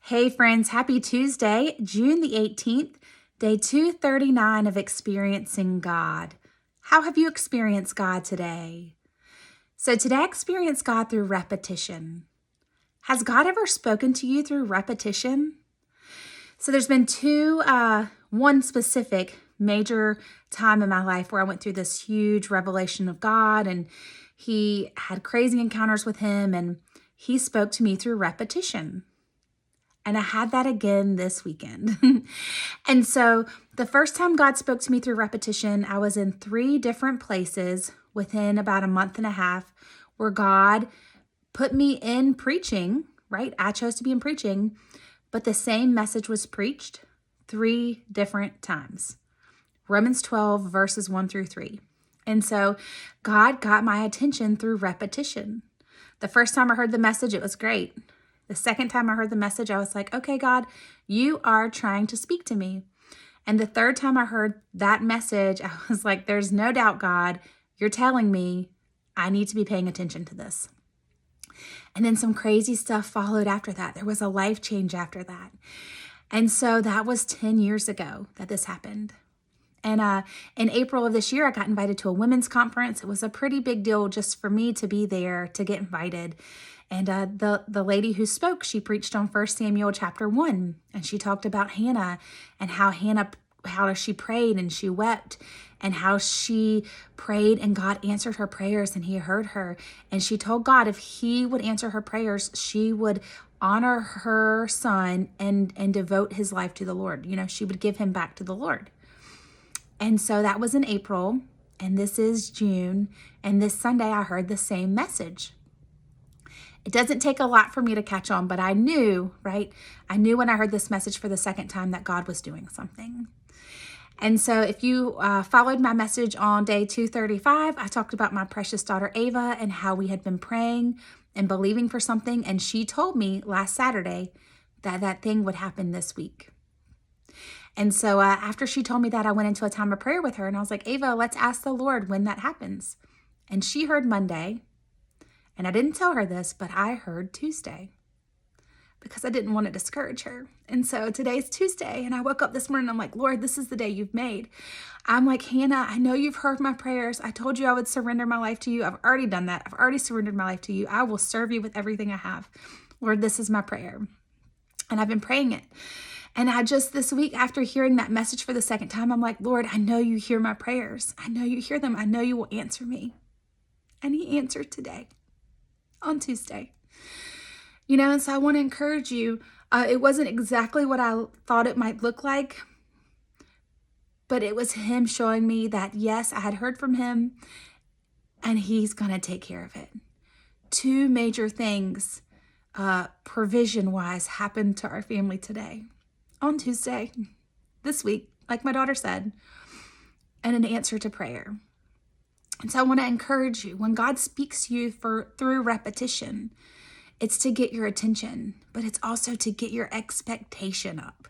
Hey friends, happy Tuesday, June the 18th, day 239 of Experiencing God. How have you experienced God today? So today I experienced God through repetition. Has God ever spoken to you through repetition? So there's been one specific major time in my life where I went through this huge revelation of God, and he had crazy encounters with him, and he spoke to me through repetition. And I had that again this weekend. And so the first time God spoke to me through repetition, I was in 3 different places within about a month and a half where God put me in preaching, right? I chose to be in preaching, but the same message was preached 3 different times. Romans 12, verses 1 through 3. And so God got my attention through repetition. The first time I heard the message, it was great. The second time I heard the message, I was like, okay, God, you are trying to speak to me. And the third time I heard that message, I was like, there's no doubt, God, you're telling me I need to be paying attention to this. And then some crazy stuff followed after that. There was a life change after that. And so that was 10 years ago that this happened. And in April of this year, I got invited to a women's conference. It was a pretty big deal just for me to be there, to get invited. And the lady who spoke, she preached on 1 Samuel chapter 1. And she talked about Hannah and how she prayed and she wept, and how she prayed and God answered her prayers and he heard her. And she told God if he would answer her prayers, she would honor her son and devote his life to the Lord. You know, she would give him back to the Lord. And so that was in April, and this is June, and this Sunday I heard the same message. It doesn't take a lot for me to catch on, but I knew, right? I knew when I heard this message for the second time that God was doing something. And so if you followed my message on day 235, I talked about my precious daughter Ava and how we had been praying and believing for something, and she told me last Saturday that that thing would happen this week. And so after she told me that, I went into a time of prayer with her, and I was like, Ava, let's ask the Lord when that happens. And she heard Monday, and I didn't tell her this, but I heard Tuesday because I didn't want to discourage her. And so today's Tuesday, and I woke up this morning, I'm like, Lord, this is the day you've made. I'm like, Hannah, I know you've heard my prayers. I told you I would surrender my life to you. I've already done that. I've already surrendered my life to you. I will serve you with everything I have. Lord, this is my prayer. And I've been praying it. And I just this week, after hearing that message for the second time, I'm like, Lord, I know you hear my prayers. I know you hear them. I know you will answer me. And he answered today on Tuesday. You know, and so I want to encourage you. It wasn't exactly what I thought it might look like, but it was him showing me that, yes, I had heard from him and he's going to take care of it. 2 major things, provision-wise, happened to our family today. On Tuesday, this week, like my daughter said, and an answer to prayer. And so I want to encourage you, when God speaks to you through repetition, it's to get your attention, but it's also to get your expectation up.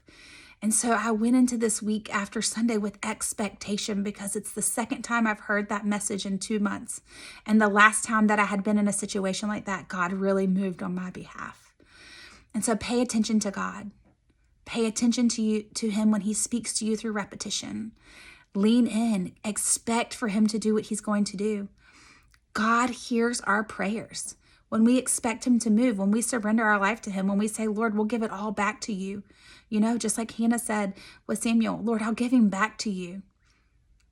And so I went into this week after Sunday with expectation because it's the second time I've heard that message in 2 months. And the last time that I had been in a situation like that, God really moved on my behalf. And so pay attention to God. Pay attention to him when he speaks to you through repetition. Lean in. Expect for him to do what he's going to do. God hears our prayers. When we expect him to move, when we surrender our life to him, when we say, Lord, we'll give it all back to you. You know, just like Hannah said with Samuel, Lord, I'll give him back to you.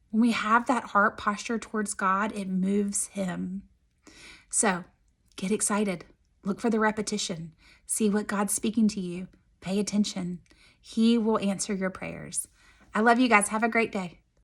When we have that heart posture towards God, it moves him. So get excited. Look for the repetition. See what God's speaking to you. Pay attention. He will answer your prayers. I love you guys. Have a great day.